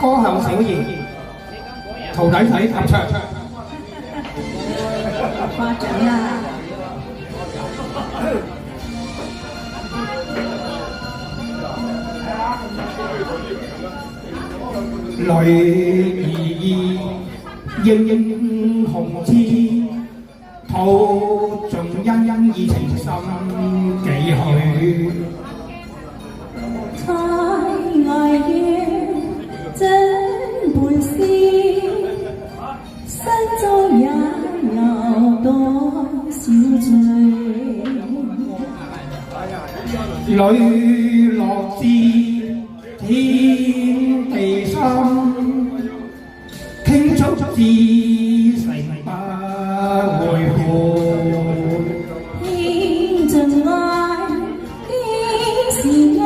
歌後小兒，徒弟睇合唱。誇獎啦！女兒英雄志，吐盡恩義情深幾許。才愛怨真本事，心中也有多少罪。磊落至天地心，傾觸至誠不會悔。傾盡愛，幾時愛？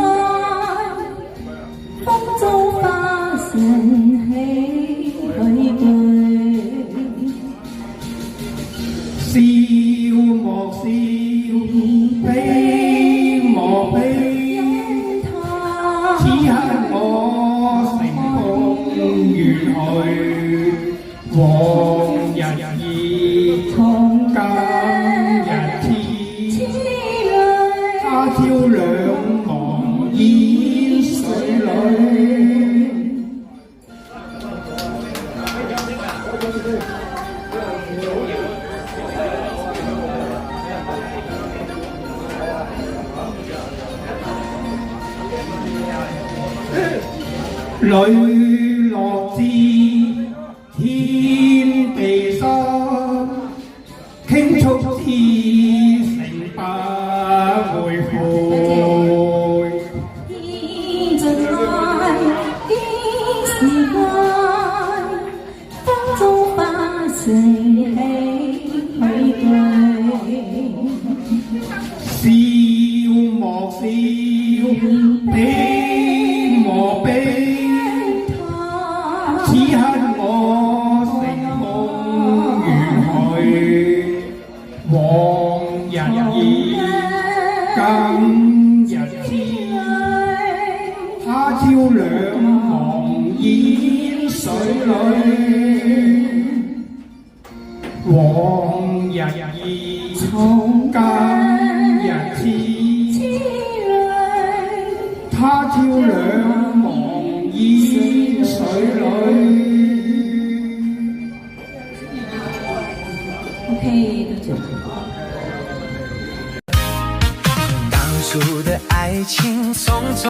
風中花盛喜許對。笑莫笑，悲莫悲。此刻我成功遠去，往日已從今日天。他朝兩忘煙水裏。磊落至天地心，傾觸至誠不會悔。傾盡愛，幾時愛？風中花盛喜許對。笑莫笑，悲莫悲。此刻我成功遠去，往日已今日天。他朝兩忘煙水裏，往日已從今日天。他朝兩忘煙水裏。OK， 就当初的爱情匆匆。